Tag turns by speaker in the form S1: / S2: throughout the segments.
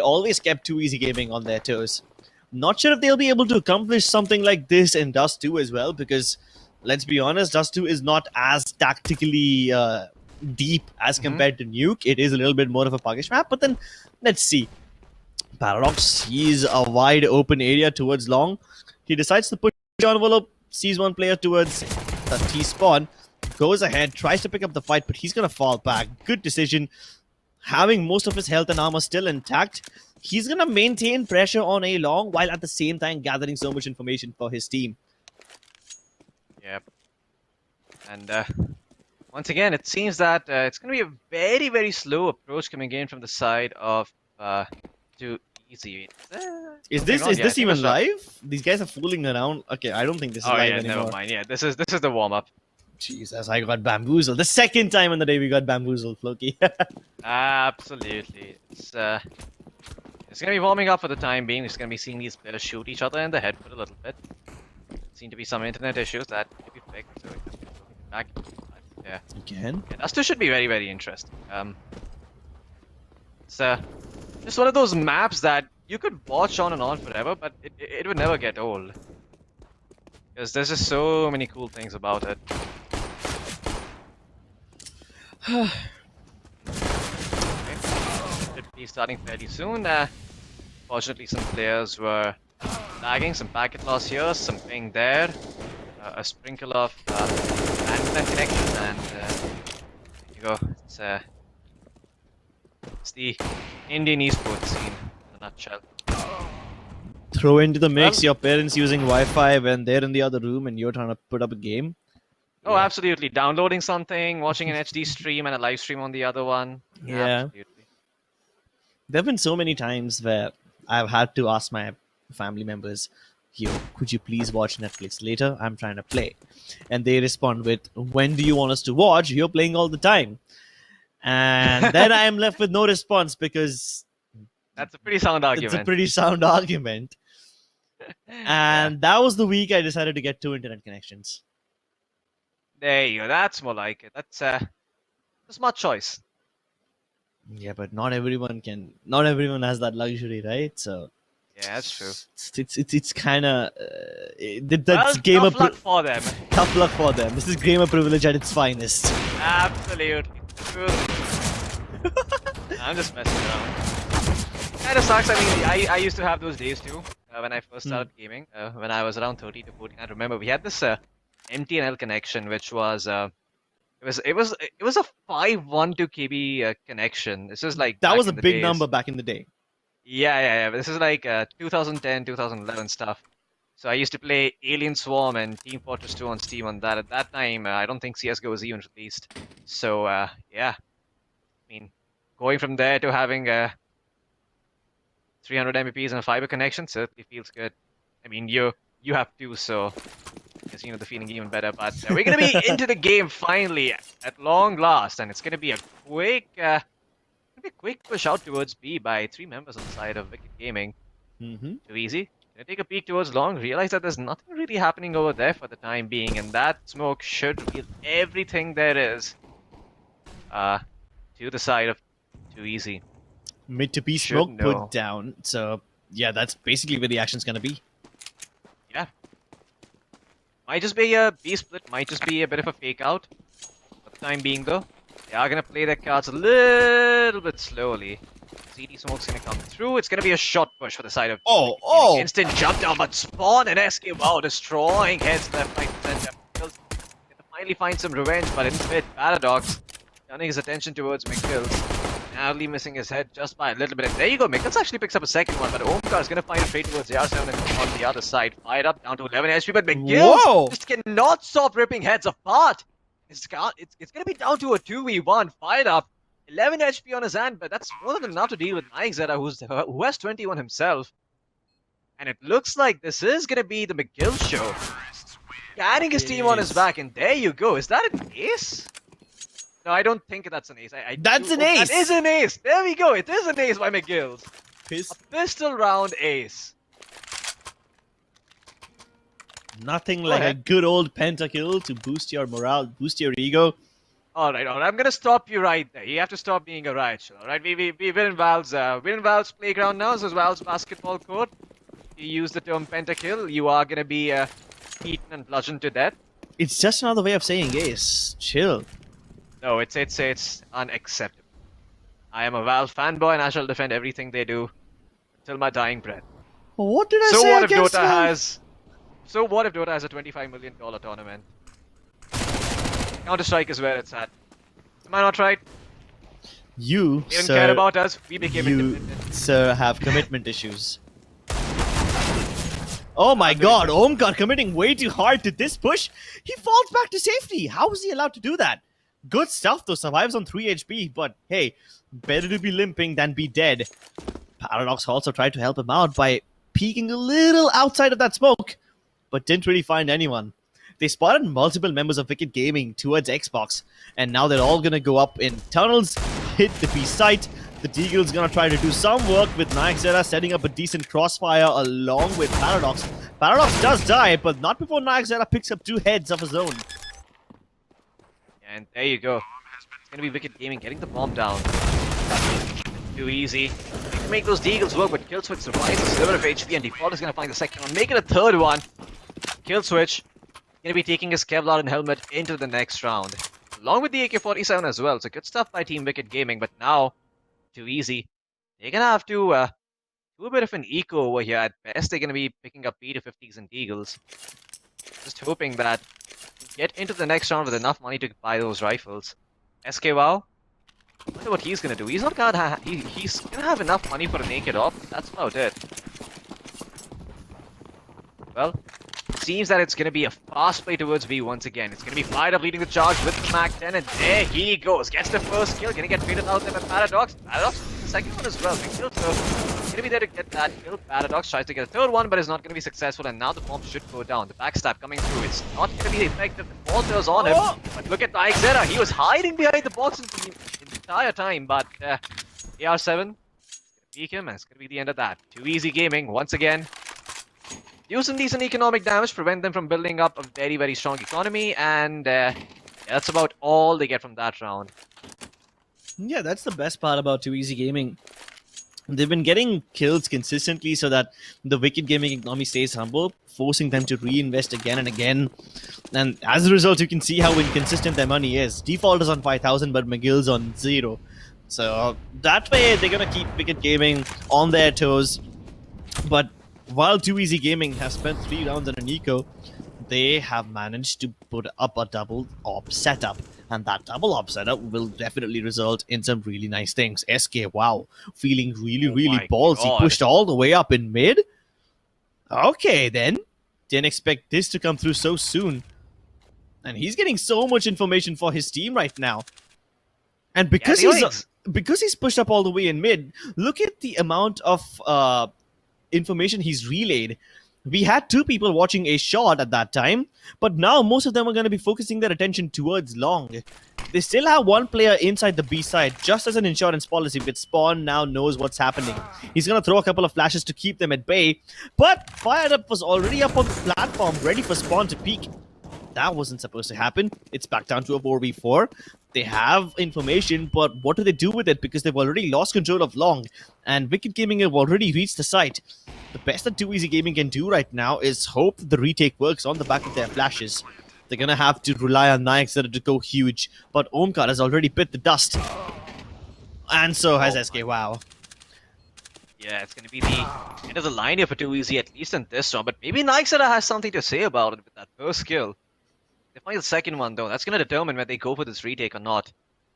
S1: always kept Too Easy Gaming on their toes. Not sure if they'll be able to accomplish something like this in Dust 2 as well, because let's be honest, Dust 2 is not as tactically deep as compared to Nuke. It is a little bit more of a puggish map, but then let's see. Paradox sees a wide open area towards long. He decides to push the envelope, sees one player towards the T-spawn, goes ahead, tries to pick up the fight, but he's going to fall back. Good decision. Having most of his health and armor still intact, he's going to maintain pressure on A long while at the same time gathering so much information for his team.
S2: Yep. And once again, it seems that it's going to be a very, very slow approach coming in from the side of Too Easy.
S1: Is this even live? These guys are fooling around. Okay, I don't think this is live anymore.
S2: Never mind. Yeah, this is the warm-up.
S1: Jesus, I got bamboozled. The second time in the day we got bamboozled, Floki.
S2: Absolutely. It's gonna be warming up for the time being. We're just gonna be seeing these players shoot each other in the head for a little bit. Seem to be some internet issues that need to be fixed, so we can get back. Yeah.
S1: Again?
S2: Yeah, Dust 2 should be very, very interesting. It's just one of those maps that you could watch on and on forever, but it would never get old. Because there's just so many cool things about it. Okay. Should be starting fairly soon. Fortunately, some players were lagging, some packet loss here, some ping there, a sprinkle of land connection, and there you go. It's the Indian esports scene in a nutshell.
S1: Throw into the mix your parents using Wi-Fi when they're in the other room and you're trying to put up a game.
S2: Oh, yeah. Absolutely. Downloading something, watching an HD stream and a live stream on the other one.
S1: Yeah.
S2: Absolutely.
S1: There have been so many times where I've had to ask my family members, yo, could you please watch Netflix later? I'm trying to play. And they respond with, when do you want us to watch? You're playing all the time. And then I am left with no response because...
S2: That's a pretty sound argument.
S1: It's a pretty sound argument. And that was the week I decided to get 2 internet connections.
S2: There you go. That's more like it. That's a smart choice.
S1: Yeah, but not everyone has that luxury, right? So
S2: yeah, that's true.
S1: It's kind of
S2: that's gamer tough luck for them.
S1: Tough luck for them. This is gamer privilege at its finest.
S2: Absolutely true. I'm just messing around. Kind of sucks. I mean, I used to have those days too when I first started gaming. When I was around 13 to 14, I remember we had this MTNL connection, which was it was a 512 KB connection. This is like
S1: that was a big number back in the day.
S2: Yeah. This is like 2010, 2011 stuff. So I used to play Alien Swarm and Team Fortress 2 on Steam on that. At that time, I don't think CS:GO was even released. So yeah, I mean, going from there to having 300 Mbps and a fiber connection certainly feels good. I mean, you have two, so I guess you know the feeling even better. But we're gonna be into the game finally at long last, and it's gonna be a quick push out towards B by 3 members on the side of Wicked Gaming. Too Easy. Gonna take a peek towards long, realize that there's nothing really happening over there for the time being, and that smoke should reveal everything there is to the side of Too Easy.
S1: Mid to B smoke put down, so yeah, that's basically where the action's gonna be.
S2: Yeah. Might just be a B split, might just be a bit of a fake out. For the time being though, they are gonna play their cards a little bit slowly. CD smoke's gonna come through, it's gonna be a short push for the side of Instant jump down, but spawn and SK, wow, destroying heads left, right, center. Gonna finally find some revenge, but in mid, Paradox turning his attention towards McGills. Narrowly missing his head just by a little bit. And there you go, McGills actually picks up a second one, but Omkar is gonna find a trade towards JR7 on the other side. Fired up down to 11 HP, but McGills just cannot stop ripping heads apart. It's gonna be down to a 2v1. Fired up. 11 HP on his hand, but that's more than enough to deal with Nike who has 21 himself. And it looks like this is gonna be the McGill show. Carrying his team on his back, and there you go. Is that an ace? No, I don't think that's an ace.
S1: That's an ace!
S2: That is an ace! There we go, it is an ace by McGills. A pistol round ace.
S1: Nothing like a good old pentakill to boost your morale, boost your ego.
S2: Alright, alright. I'm gonna stop you right there. You have to stop being a riot show, alright? We're in Val's playground now, so it's Val's basketball court. You use the term pentakill, you are gonna be beaten and bludgeoned to death.
S1: It's just another way of saying ace. Chill.
S2: No, it's unacceptable. I am a Valve fanboy and I shall defend everything they do until my dying breath.
S1: What did I
S2: So
S1: say
S2: what if
S1: against
S2: Dota
S1: Valve?
S2: has a $25 million tournament? Counter-Strike is where it's at. Am I not right?
S1: You,
S2: They didn't
S1: sir,
S2: care about us. We became
S1: you,
S2: independent.
S1: sir, have commitment issues. Oh my god, Omkar committing way too hard to this push. He falls back to safety. How is he allowed to do that? Good stuff though, survives on 3 HP, but hey, better to be limping than be dead. Paradox also tried to help him out by peeking a little outside of that smoke, but didn't really find anyone. They spotted multiple members of Wicked Gaming towards Xbox, and now they're all gonna go up in tunnels, hit the B site. The Deagle's gonna try to do some work with Nayakzera setting up a decent crossfire along with Paradox. Paradox does die, but not before Nayakzera picks up 2 heads of his own.
S2: And there you go. It's gonna be Wicked Gaming getting the bomb down. Too easy. They can make those Deagles work, but Killswitch survives a sliver of HP, and Default is gonna find the second one, make it a third one. Killswitch gonna be taking his Kevlar and helmet into the next round, along with the AK-47 as well. So good stuff by Team Wicked Gaming, but now too easy. They're gonna have to do a bit of an eco over here. At best, they're gonna be picking up P250s and Deagles. Just hoping that get into the next round with enough money to buy those rifles. SK Wow, I wonder what he's gonna do. He's not gonna he's gonna have enough money for a naked op. That's about it. Well, seems that it's gonna be a fast play towards V once again. It's gonna be fired up leading the charge with the Mac 10, and there he goes. Gets the first kill, gonna get traded out there by Paradox. Paradox the second one as well. Big kill, so gonna be there to get that kill. Paradox tries to get a third one, but is not gonna be successful, and now the bomb should go down. The backstab coming through. It's not gonna be effective. The falters on him, but look at Nayakzera. He was hiding behind the boxes the entire time, but AR7 peek him, and it's gonna be the end of that. Too easy gaming once again. Using decent economic damage prevent them from building up a very, very strong economy, and yeah, that's about all they get from that round.
S1: Yeah, that's the best part about Too Easy Gaming. They've been getting kills consistently so that the Wicked Gaming economy stays humble, forcing them to reinvest again and again. And as a result, you can see how inconsistent their money is. Default is on 5,000, but McGill's on 0. So that way, they're going to keep Wicked Gaming on their toes. But while Too Easy Gaming has spent 3 rounds on an eco, they have managed to put up a double op setup. And that double op setup will definitely result in some really nice things. SK, wow, feeling really
S2: my
S1: ballsy.
S2: God.
S1: Pushed all the way up in mid. Okay, then. Didn't expect this to come through so soon. And he's getting so much information for his team right now. And because he's pushed up all the way in mid, look at the amount of information he's relayed. We had 2 people watching a shot at that time, but now most of them are going to be focusing their attention towards long. They still have 1 player inside the B side, just as an insurance policy, but Spawn now knows what's happening. He's going to throw a couple of flashes to keep them at bay, but Fired Up was already up on the platform, ready for Spawn to peek. That wasn't supposed to happen. It's back down to a 4v4. They have information, but what do they do with it? Because they've already lost control of long, and Wicked Gaming have already reached the site. The best that Too Easy Gaming can do right now is hope the retake works on the back of their flashes. They're gonna have to rely on Nayakzera to go huge, but Omkar has already bit the dust. And so has SK Wow.
S2: Yeah, it's gonna be the end of the line here for Too Easy, at least in this round. But maybe Nayakzera has something to say about it with that first kill. They find the second one though. That's gonna determine whether they go for this retake or not.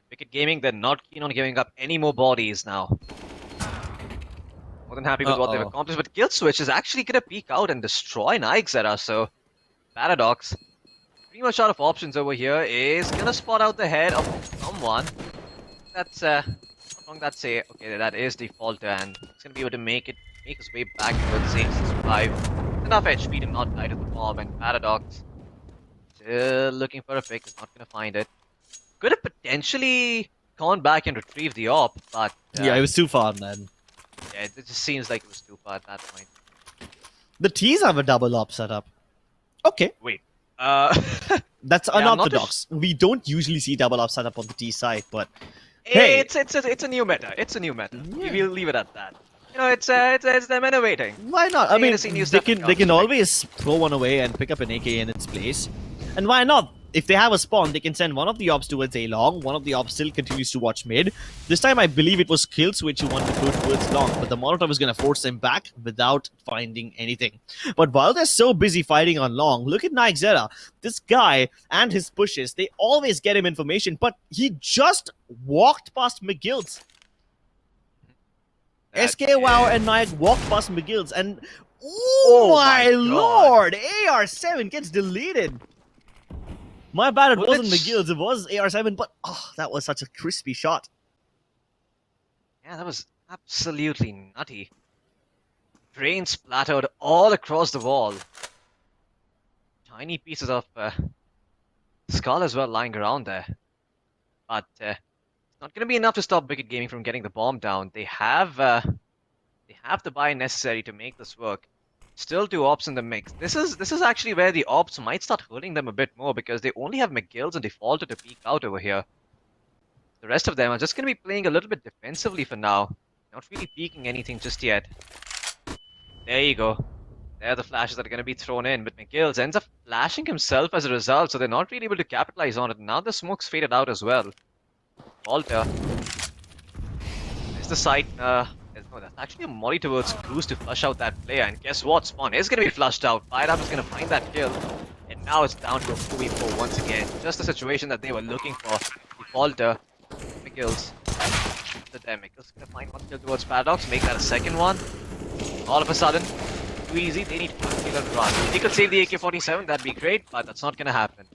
S2: Wicked Gaming, they're not keen on giving up any more bodies now. More than happy with what they've accomplished, but Killswitch is actually gonna peek out and destroy Nayakzera, so Paradox, pretty much out of options over here, is gonna spot out the head of someone. That's that's a okay, that is Defaulter, and it's gonna be able to make his way back towards 865. Enough HP to not die to the bomb, and Paradox still looking for a pick, is not gonna find it. Could have potentially gone back and retrieved the op, but
S1: Yeah, it was too far, man.
S2: yeah, it just seems like it was too far at that point.
S1: The T's have a double op setup. Okay.
S2: Wait,
S1: That's
S2: Yeah, I'm not too
S1: unorthodox. We don't usually see double up setup on the T side, but hey,
S2: It's a new meta. It's a new meta.
S1: yeah,
S2: We'll leave it at that. You know, it's them innovating.
S1: why not? I
S2: They need to
S1: mean,
S2: see new stuff when it
S1: they
S2: comes
S1: can
S2: to victory.
S1: always throw one away and pick up an AK in its place. And why not? If they have a spawn, they can send one of the ops towards A long, one of the ops still continues to watch mid. This time I believe it was Kill Switch who wanted to go towards long, but the Molotov is gonna force him back without finding anything. But while they're so busy fighting on long, look at Nigezera. This guy and his pushes, they always get him information, but he just walked past McGill's. SK Wow and Nike walked past McGill's, and oh my
S2: my God.
S1: lord, AR7 gets deleted. My bad, it wasn't
S2: Bullets.
S1: McGill's, it was AR7, but oh, that was such a crispy shot.
S2: Yeah, that was absolutely nutty. Brain splattered all across the wall. Tiny pieces of skull as well lying around there. But it's not going to be enough to stop Wicked Gaming from getting the bomb down. They have the buy necessary to make this work. Still two ops in the mix. This is actually where the ops might start hurting them a bit more because they only have McGill's and Defaulter to peek out over here. The rest of them are just going to be playing a little bit defensively for now. Not really peeking anything just yet. There you go. There are the flashes that are going to be thrown in, but McGill's ends up flashing himself as a result, so they're not really able to capitalize on it. Now the smoke's faded out as well. Walter. There's the sight. No, that's actually a molly towards Goose to flush out that player, and guess what? Spawn is going to be flushed out. Fired is going to find that kill, and now it's down to a 2v4 once again. Just the situation that they were looking for. Defaulter, McGill's. McGill's going to find one kill towards Paradox, make that a second one. All of a sudden, too easy, they need one kill and run. If they could save the AK-47, that'd be great, but that's not going to happen.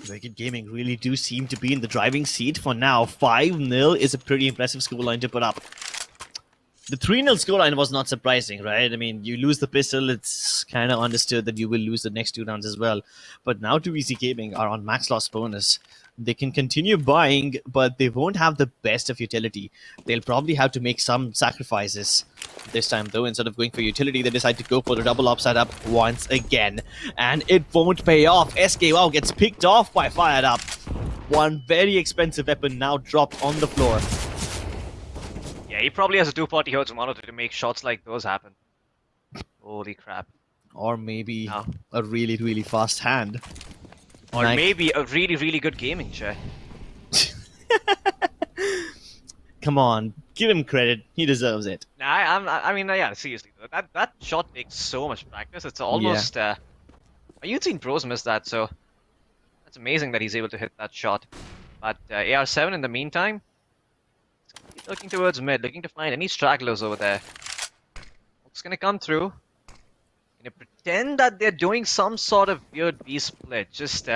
S1: Wicked Gaming really do seem to be in the driving seat for now. 5-0 is a pretty impressive scoreline to put up. The 3-0 scoreline was not surprising, right? I mean, you lose the pistol, it's kind of understood that you will lose the next two rounds as well. But now 2EC Gaming are on max loss bonus. They can continue buying, but they won't have the best of utility. They'll probably have to make some sacrifices. This time, though, instead of going for utility, they decide to go for the double upside up once again. And it won't pay off. SK Wow gets picked off by Fired Up. One very expensive weapon now dropped on the floor.
S2: Yeah, he probably has a 240 Hz monitor to make shots like those happen. Holy crap.
S1: Or maybe
S2: No.
S1: a really, really fast hand.
S2: Or
S1: Like-
S2: maybe a really, really good gaming chair.
S1: Come on, give him credit. He deserves it.
S2: Nah, I mean, yeah, seriously, though, that shot takes so much practice. It's almost, you've seen pros miss that, so that's amazing that he's able to hit that shot. But AR7 in the meantime, he's looking towards mid, looking to find any stragglers over there. It's gonna come through. Gonna pretend that they're doing some sort of weird B split, just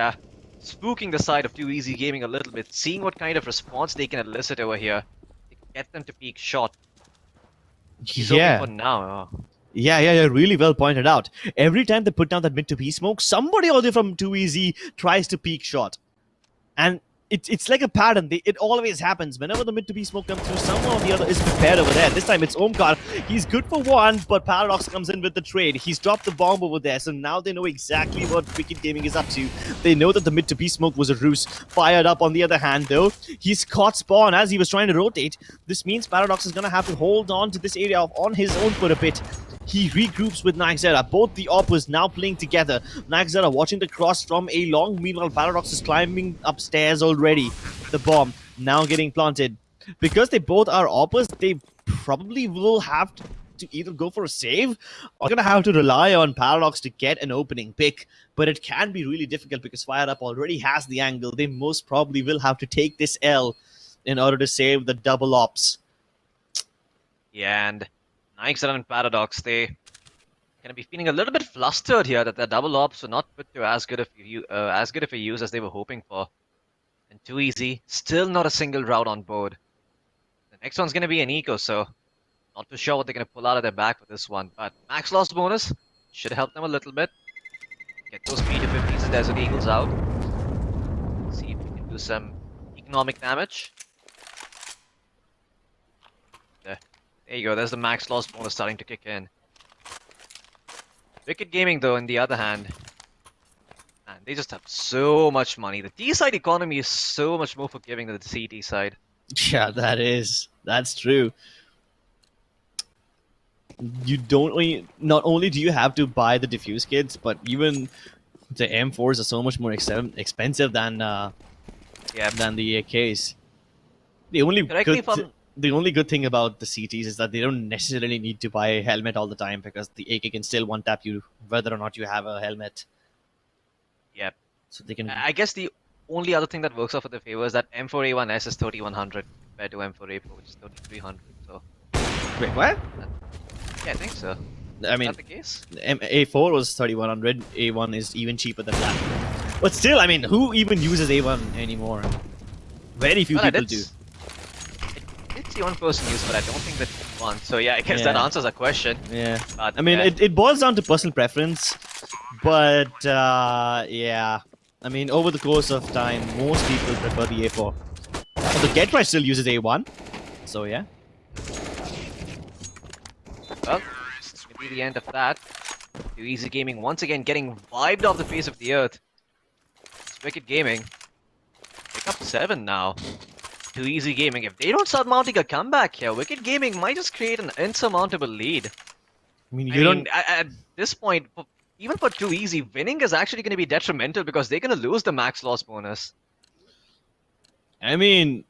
S2: spooking the side of 2EC Gaming a little bit, seeing what kind of response they can elicit over here. Get them to peek shot. He's
S1: Yeah.
S2: open for now.
S1: Yeah, really well pointed out. Every time they put down that mid to B smoke, somebody out there from 2EZ tries to peek shot. And it's like a pattern. It always happens. Whenever the mid to B smoke comes through, someone or the other is prepared over there. This time it's Omkar. He's good for one, but Paradox comes in with the trade. He's dropped the bomb over there, so now they know exactly what Wicked Gaming is up to. They know that the mid to B smoke was a ruse. Fired Up, on the other hand, though, he's caught Spawn as he was trying to rotate. This means Paradox is going to have to hold on to this area on his own for a bit. He regroups with Nigezera. Both the oppers now playing together. Nigezera watching the cross from A long. Meanwhile, Paradox is climbing upstairs already. The bomb now getting planted. Because they both are oppers, they probably will have to either go for a save or gonna have to rely on Paradox to get an opening pick. But it can be really difficult because Fire Up already has the angle. They most probably will have to take this L in order to save the double ops.
S2: Yeah, and Nigezera and Paradox, they gonna be feeling a little bit flustered here that their double ops were not put to as good of a use as they were hoping for. And 2EC, still not a single route on board. The next one's gonna be an eco, so not too sure what they're gonna pull out of their bag for this one. But max loss bonus should help them a little bit. Get those P250s and Desert Eagles out. See if we can do some economic damage. There you go, there's the max loss bonus starting to kick in. Wicked Gaming, though, on the other hand, They just have so much money. The D side economy is so much more forgiving than the CT side.
S1: Yeah, that's true. You don't only not only do you have to buy the diffuse kits, but even the M4s are so much more expensive
S2: Yeah.
S1: than the AKs. The only
S2: Correct me if I'm.
S1: the only good thing about the CTs is that they don't necessarily need to buy a helmet all the time because the AK can still one tap you whether or not you have a helmet.
S2: Yeah.
S1: So they can.
S2: I guess the only other thing that works out for their favor is that M4A1S is 3100 compared to M4A4, which is 3300. So
S1: Wait, what?
S2: yeah, I think so.
S1: I
S2: Is
S1: mean,
S2: that the case?
S1: A4 was 3100. A1 is even cheaper than that. But still, I mean, who even uses A1 anymore? Very few
S2: Well, I
S1: people
S2: did.
S1: do.
S2: I did see one person use, but I don't think that one. So yeah, I guess that
S1: Yeah.
S2: answers a question.
S1: Yeah.
S2: But
S1: I mean, it boils down to personal preference, but yeah. I mean, over the course of time, most people prefer the A4. But the Get Right still uses A1, so yeah.
S2: well, this could be the end of that. Too Easy Gaming once again getting wiped off the face of the earth. It's Wicked Gaming. Pick up 7 now. Too Easy Gaming. If they don't start mounting a comeback here, Wicked Gaming might just create an insurmountable lead.
S1: I mean,
S2: I
S1: you
S2: mean,
S1: don't.
S2: at this point, even for Too Easy, winning is actually going to be detrimental because they're going to lose the max loss bonus.
S1: I mean,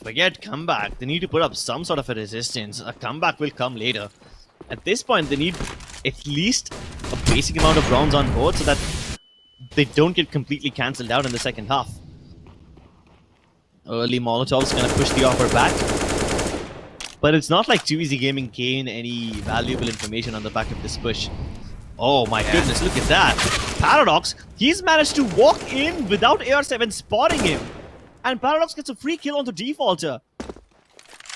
S1: forget comeback. They need to put up some sort of a resistance. A comeback will come later. At this point, they need at least a basic amount of rounds on board so that they don't get completely cancelled out in the second half. Early Molotov's gonna push the offer back. But it's not like Too Easy Gaming gain any valuable information on the back of this push. Oh my goodness, look at that. Paradox, he's managed to walk in without AR7 spotting him. And Paradox gets a free kill onto Defaulter.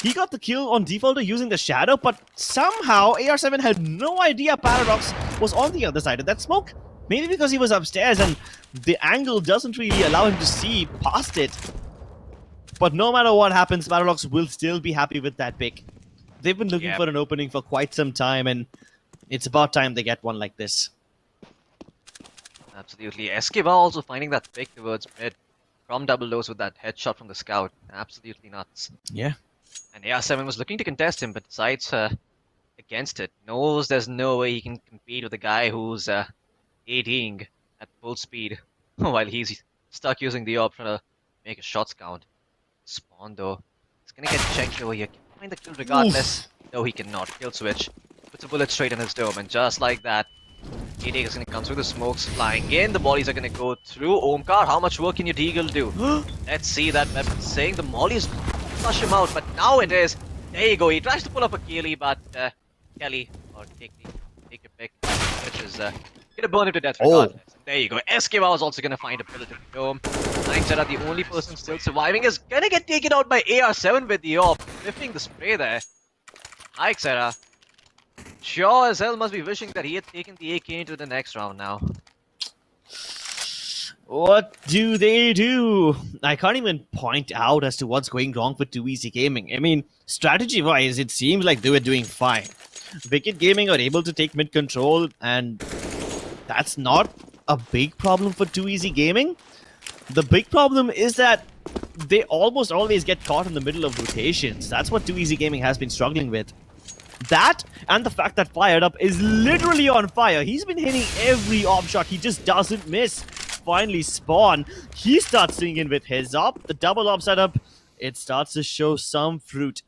S1: He got the kill on Defaulter using the shadow, but somehow AR7 had no idea Paradox was on the other side of that smoke. Maybe because he was upstairs and the angle doesn't really allow him to see past it. But no matter what happens, Paradox will still be happy with that pick. They've been looking for an opening for quite some time, and it's about time they get one like this.
S2: Absolutely. Esquiva also finding that pick towards mid from double lows with that headshot from the scout. Absolutely nuts.
S1: Yeah.
S2: And AR7 was looking to contest him, but decides against it. Knows there's no way he can compete with a guy who's ADing at full speed while he's stuck using the op trying to make his shots count. Spawn though. He's gonna get checked over here. Can he find the kill regardless? Oof. No, he cannot. Kill switch. Puts a bullet straight in his dome, and just like that, AD is gonna come through the smokes flying in. The bodies are gonna go through. Omkar, how much work can your Deagle do? Let's see that weapon saying the mollies flush him out, but now it is. There you go. He tries to pull up a Keely, but Kelly, or take your pick, which is gonna burn him to death regardless. There you go. Esquiva is also gonna find a bullet in the dome. Nine the only person still surviving, is gonna get taken out by AR7 with the op, lifting the spray there. Xera sure as hell must be wishing that he had taken the AK into the next round now.
S1: What do they do? I can't even point out as to what's going wrong with Too Easy Gaming. I mean, strategy-wise, it seems like they were doing fine. Wicked Gaming are able to take mid control, and that's not a big problem for Too Easy Gaming. The big problem is that they almost always get caught in the middle of rotations. That's what Too Easy Gaming has been struggling with. That, and the fact that Fired Up is literally on fire. He's been hitting every op shot. He just doesn't miss. Finally, Spawn, he starts swinging in with his op. The double op setup, it starts to show some fruit.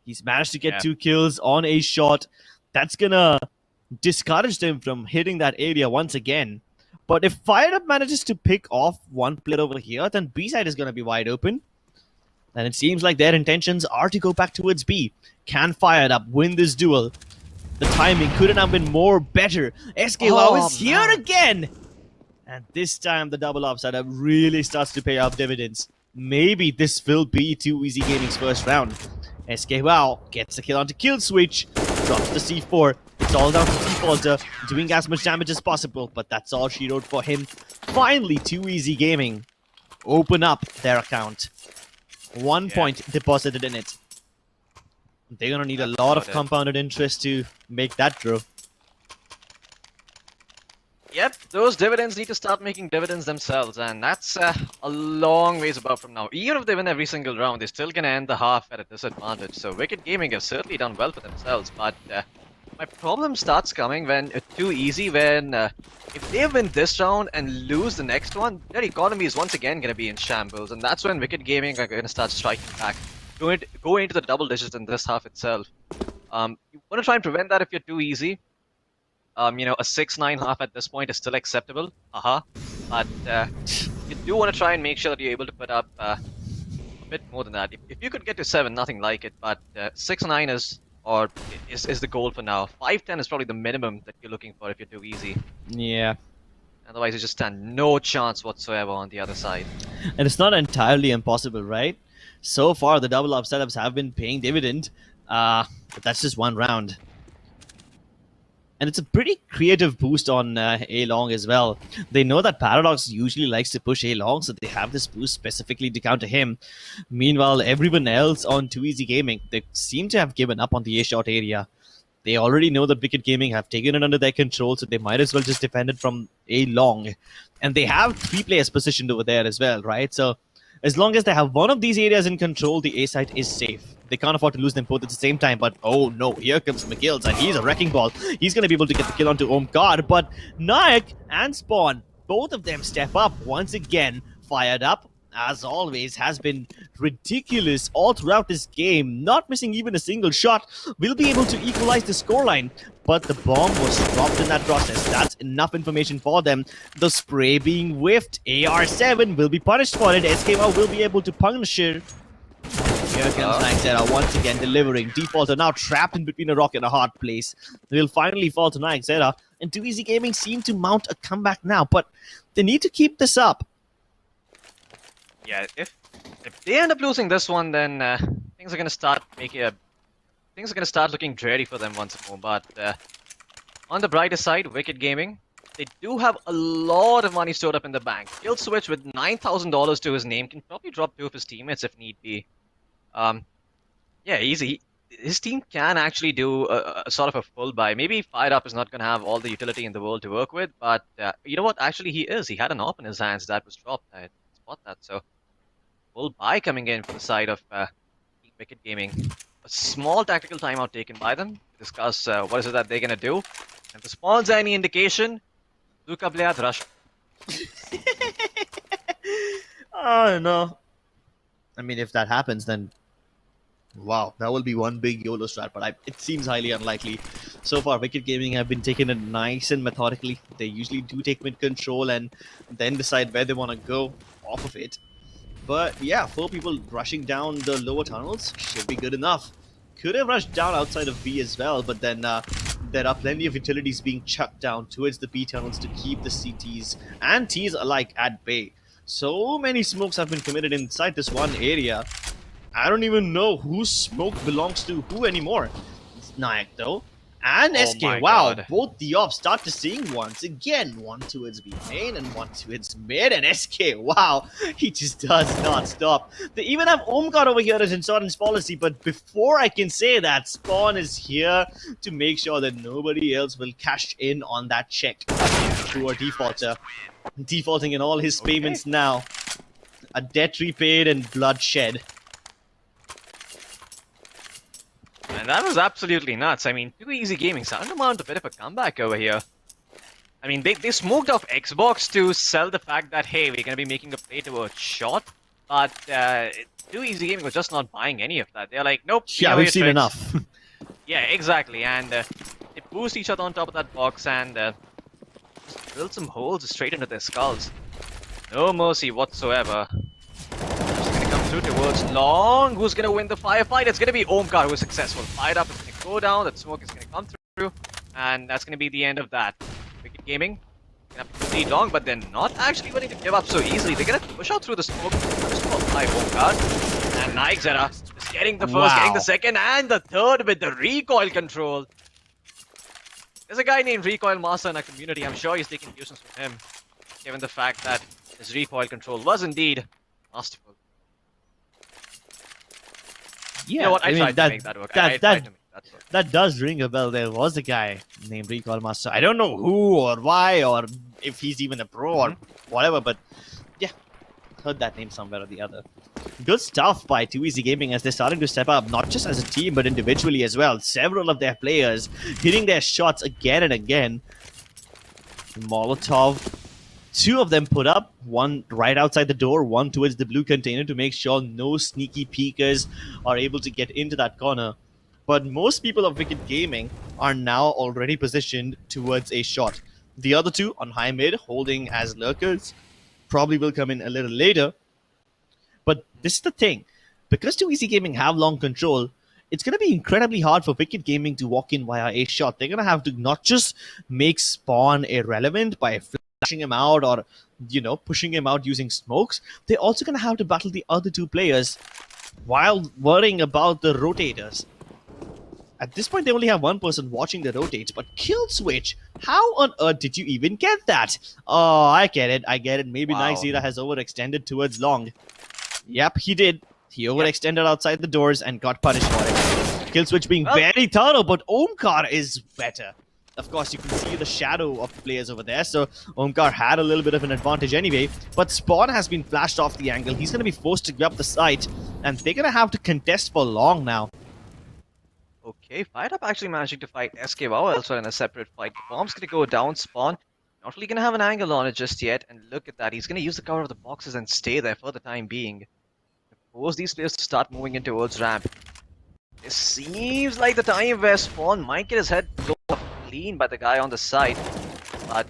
S1: He's managed to get 2 kills on a shot. That's gonna discourage them from hitting that area once again. But if Fired Up manages to pick off one player over here, then B side is gonna be wide open. And it seems like their intentions are to go back towards B. Can Fired Up win this duel? The timing couldn't have been more better. SKWow is here again! And this time the double op setup really starts to pay off dividends. Maybe this will be Too Easy Gaming's first round. SKWow gets a kill onto kill switch, drops the C4. It's all down to Defaulter, doing as much damage as possible, but that's all she wrote for him. Finally, Too Easy Gaming open up their account. 1 point deposited in it. They're gonna need a lot of compounded interest to make that grow.
S2: Yep, those dividends need to start making dividends themselves, and that's a long ways above from now. Even if they win every single round, they're still gonna end the half at a disadvantage. So Wicked Gaming have certainly done well for themselves, but my problem starts coming when it's too easy. When if they win this round and lose the next one, their economy is once again gonna be in shambles, and that's when Wicked Gaming are gonna start striking back, go into the double digits in this half itself. You want to try and prevent that if you're too easy. You know, a 6-9 half at this point is still acceptable. But you do want to try and make sure that you're able to put up a bit more than that. If you could get to 7, nothing like it. But 6-9 is the goal for now. 5-10 is probably the minimum that you're looking for if you're too easy.
S1: Yeah.
S2: Otherwise, you just stand no chance whatsoever on the other side.
S1: And it's not entirely impossible, right? So far, the double up setups have been paying dividend. But that's just one round. And it's a pretty creative boost on A-Long as well. They know that Paradox usually likes to push A-Long, so they have this boost specifically to counter him. Meanwhile, everyone else on 2Easy Gaming, they seem to have given up on the A-Short area. They already know that Wicked Gaming have taken it under their control, so they might as well just defend it from A-Long. And they have 3 players positioned over there as well, right? So as long as they have one of these areas in control, the A site is safe. They can't afford to lose them both at the same time, but oh no, here comes McGills, and he's a wrecking ball. He's going to be able to get the kill onto Omkar, but Nayak and Spawn, both of them step up once again, fired up. As always, has been ridiculous all throughout this game, not missing even a single shot. Will be able to equalize the scoreline, but the bomb was dropped in that process. That's enough information for them. The spray being whiffed. AR7 will be punished for it. SKY will be able to punish it. Here comes Nightzera once again delivering. Defaulter now trapped in between a rock and a hard place. They'll finally fall to Nightzera, and 2Easy Gaming seem to mount a comeback now, but they need to keep this up.
S2: Yeah, if they end up losing this one, then things are gonna start looking dreary for them once more. But on the brighter side, Wicked Gaming, they do have a lot of money stored up in the bank. Kill Switch with $9,000 to his name can probably drop 2 of his teammates if need be. Yeah, easy. His team can actually do a sort of a full buy. Maybe Fired Up is not gonna have all the utility in the world to work with, but you know what? Actually, he is. He had an AWP in his hands that was dropped. I spot that. So. Full buy coming in for the side of Wicked Gaming. A small tactical timeout taken by them to discuss what is it that they're gonna do. And if the spawns are any indication, Luka Blead rush.
S1: Oh no. I mean, if that happens, then wow, that will be one big YOLO strat, but it seems highly unlikely. So far, Wicked Gaming have been taking it nice and methodically. They usually do take mid control and then decide where they want to go off of it. But yeah, 4 people rushing down the lower tunnels should be good enough. Could have rushed down outside of B as well, but then there are plenty of utilities being chucked down towards the B tunnels to keep the CTs and Ts alike at bay. So many smokes have been committed inside this one area. I don't even know whose smoke belongs to who anymore. It's Nayak though. And
S2: Oh
S1: SK,
S2: my
S1: wow,
S2: God.
S1: both the ops start to sing once again. One towards B main and one towards mid. And SK, wow, he just does not stop. They even have Omkar over here as insurance policy, but before I can say that, Spawn is here to make sure that nobody else will cash in on that check through a defaulter. Defaulting in all his payments now. A debt repaid and bloodshed.
S2: And that was absolutely nuts. I mean, 2Easy Gaming starting to mount a bit of a comeback over here. I mean, they smoked off Xbox to sell the fact that, hey, we're going to be making a play towards shot. But 2Easy Gaming was just not buying any of that. They're like, nope.
S1: Yeah, we've seen enough.
S2: Yeah, exactly. And they boost each other on top of that box and just build some holes straight into their skulls. No mercy whatsoever. Through towards Long, who's going to win the firefight. It's going to be Omkar who's successful. Fired up is going to go down, that smoke is going to come through, and that's going to be the end of that. Wicked Gaming going to proceed Long, but they're not actually willing to give up so easily. They're going to push out through the smoke, by Omkar, and Nightzera is getting the first, getting the second, and the third with the recoil control. There's a guy named Recoil Master in our community. I'm sure he's taking cues from him, given the fact that his recoil control was indeed masterful.
S1: Yeah,
S2: You know what? I
S1: mean,
S2: tried to make that work. I tried to make that work. That's what.
S1: That does ring a bell. There was a guy named Recall Master. I don't know who or why or if he's even a pro or whatever, but yeah, heard that name somewhere or the other. Good stuff by 2EZ Gaming as they're starting to step up, not just as a team, but individually as well. Several of their players hitting their shots again and again. Molotov, two of them put up, one right outside the door, one towards the blue container to make sure no sneaky peekers are able to get into that corner. But most people of Wicked Gaming are now already positioned towards a shot. The other two on high mid, holding as lurkers, probably will come in a little later. But this is the thing. Because 2EZ Gaming have long control, it's going to be incredibly hard for Wicked Gaming to walk in via a shot. They're going to have to not just make Spawn irrelevant by flashing him out or, pushing him out using smokes. They're also going to have to battle the other two players while worrying about the rotators. At this point, they only have one person watching the rotates, but kill switch. How on earth did you even get that? Oh, I get it. Maybe
S2: Wow.
S1: Nixera has overextended towards long. Yep, he did. He overextended outside the doors and got punished for it. Kill switch being very thorough, but Omkar is better. Of course, you can see the shadow of the players over there, so Omkar had a little bit of an advantage anyway. But Spawn has been flashed off the angle. He's going to be forced to give up the site, and they're going to have to contest for long now.
S2: Okay, Fired Up actually managing to fight SK Wow also in a separate fight. Bomb's gonna go down, Spawn. Not really gonna have an angle on it just yet, and look at that. He's gonna use the cover of the boxes and stay there for the time being. Force these players to start moving in towards ramp. This seems like the time where Spawn might get his head blown off clean by the guy on the side. But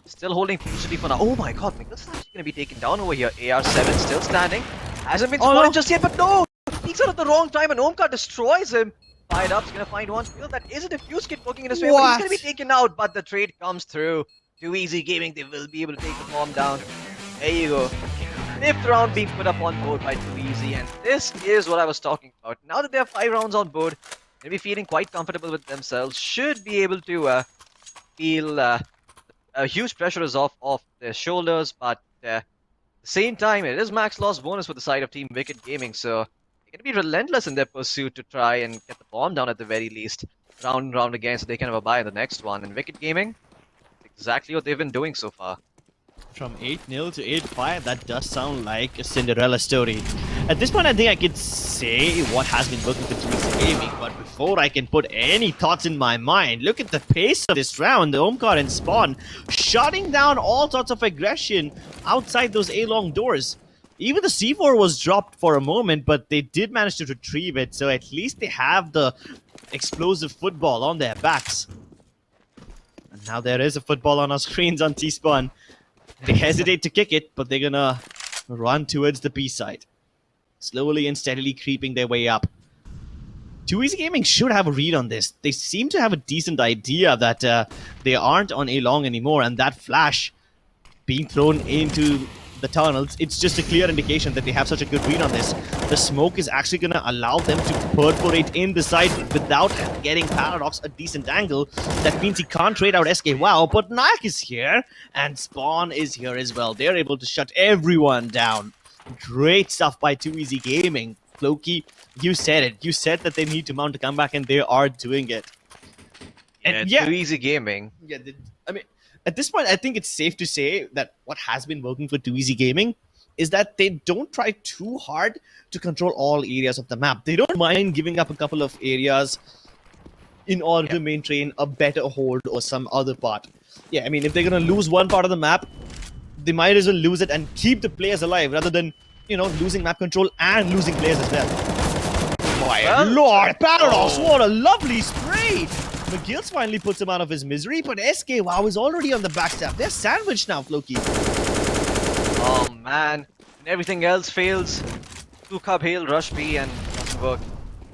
S2: still holding peacefully for now. Oh my god, Mikkel's actually gonna be taken down over here. AR7 still standing. Hasn't been spotted just yet, but no! Peeks out at the wrong time and Omkar destroys him. Fired Up's gonna find one kill. That is a defuse kit poking in his way, but he's gonna be taken out. But the trade comes through. 2EZ Gaming, they will be able to take the bomb down. There you go. 5th round being put up on board by 2EZ, and this is what I was talking about. Now that they have 5 rounds on board, they'll be feeling quite comfortable with themselves. Should be able to feel a huge pressure is off their shoulders, but at the same time, it is max loss bonus for the side of Team Wicked Gaming, so they're going to be relentless in their pursuit to try and get the bomb down at the very least. Round and round again so they can have a bye in the next one. And Wicked Gaming, exactly what they've been doing so far.
S1: From 8-0 to 8-5, that does sound like a Cinderella story. At this point, I think I could say what has been working for 2EZ Gaming, but before I can put any thoughts in my mind, look at the pace of this round. The Omkar and Spawn shutting down all sorts of aggression outside those A-long doors. Even the C4 was dropped for a moment, but they did manage to retrieve it, so at least they have the explosive football on their backs. And now there is a football on our screens on T-Spawn. They hesitate to kick it, but they're gonna run towards the B side. Slowly and steadily creeping their way up. 2EZ Gaming should have a read on this. They seem to have a decent idea that they aren't on A-long anymore, and that flash being thrown into the tunnels, it's just a clear indication that they have such a good read on this. The smoke is actually going to allow them to perforate in the side without getting Paradox a decent angle. That means he can't trade out SK Wow, but Nayak is here, and Spawn is here as well. They're able to shut everyone down. Great stuff by 2EZ Gaming. Floki, you said it. You said that they need to mount a comeback, and they are doing it.
S2: And 2EZ Gaming.
S1: Yeah, I mean, at this point, I think it's safe to say that what has been working for 2EZ Gaming is that they don't try too hard to control all areas of the map. They don't mind giving up a couple of areas in order to maintain a better hold or some other part. Yeah, I mean, if they're going to lose one part of the map, they might as well lose it and keep the players alive rather than, losing map control and losing players as well. My lord, Paradox, what a lovely spray! McGill's finally puts him out of his misery, but SK Wow is already on the backstab. They're sandwiched now, Floki.
S2: Oh man, when everything else fails, 2-cub hail, rush B, and doesn't work.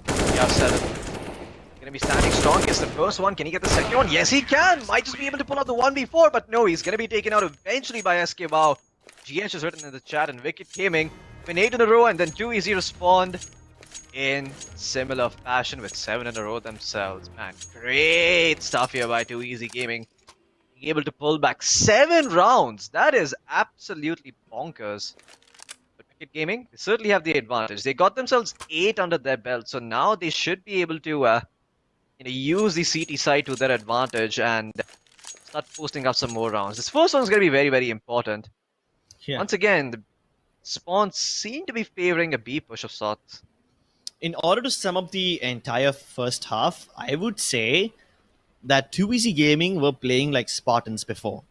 S2: AR7. Gonna be standing strong. Gets the first one. Can he get the second one? Yes, he can. Might just be able to pull out the 1v4, but no, he's gonna be taken out eventually by SK Wow. GH has written in the chat, and Wicked Gaming win 8 in a row, and then 2EZ respond in similar fashion with 7 in a row themselves. Man, great stuff here by 2EZ Gaming. Being able to pull back 7 rounds. That is absolutely bonkers. But Wicked Gaming, they certainly have the advantage. They got themselves 8 under their belt, so now they should be able to use the CT side to their advantage and start posting up some more rounds. This first one's going to be very, very important.
S1: Yeah.
S2: Once again, the spawns seem to be favoring a B push of sorts.
S1: In order to sum up the entire first half, I would say that 2 Easy Gaming were playing like Spartans before.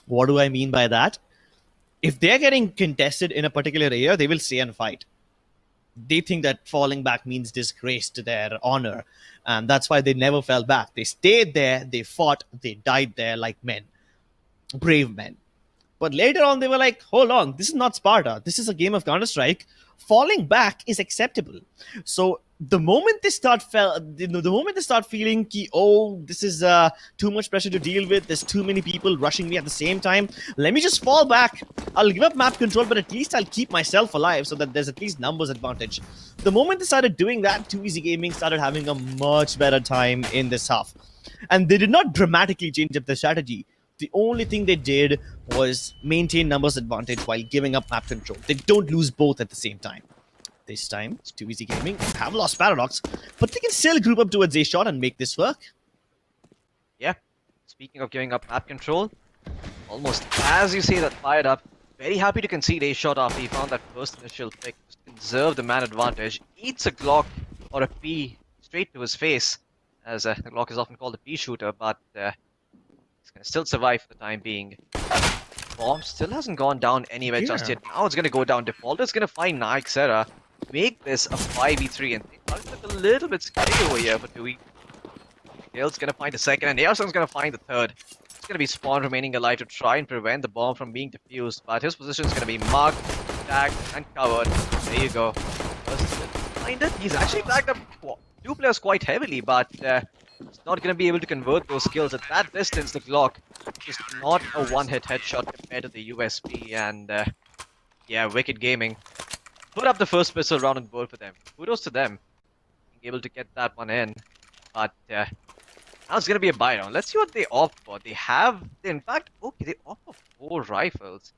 S1: What do I mean by that? If they're getting contested in a particular area, they will stay and fight. They think that falling back means disgrace to their honor, and that's why they never fell back. They stayed there, they fought, they died there like men, brave men. But later on, they were like, hold on, this is not Sparta. This is a game of Counter Strike. Falling back is acceptable. So the moment they start the moment they start feeling ki, oh, this is too much pressure to deal with. There's too many people rushing me at the same time. Let me just fall back. I'll give up map control, but at least I'll keep myself alive so that there's at least numbers advantage. The moment they started doing that, 2 Easy Gaming started having a much better time in this half, and they did not dramatically change up their strategy. The only thing they did was maintain numbers advantage while giving up map control. They don't lose both at the same time. This time, 2 Easy Gaming have lost Paradox, but they can still group up towards a shot and make this work.
S2: Yeah. Speaking of giving up map control, almost as you say that fired up, very happy to concede a shot after he found that first initial pick. Just conserve the man advantage. Eats a Glock or a P straight to his face, as the Glock is often called a P shooter, but he's going to still survive for the time being. Bomb still hasn't gone down anywhere just yet. Now it's going to go down default. It's going to find Naixera. Make this a 5v3, and things look a little bit scary over here for 2E. Dale's going to find the second, and Aerson's going to find the third. It's going to be Spawn remaining alive to try and prevent the bomb from being defused, but his position is going to be marked, tagged, and covered. There you go. First find it. He's actually tagged up 2 players quite heavily, but he's not going to be able to convert those kills. At that distance, the Glock is not a one-hit headshot compared to the USP, and yeah, Wicked Gaming put up the first pistol round on board for them. Kudos to them being able to get that one in, but now it's going to be a buy round. Let's see what they opt for. They opt for 4 rifles,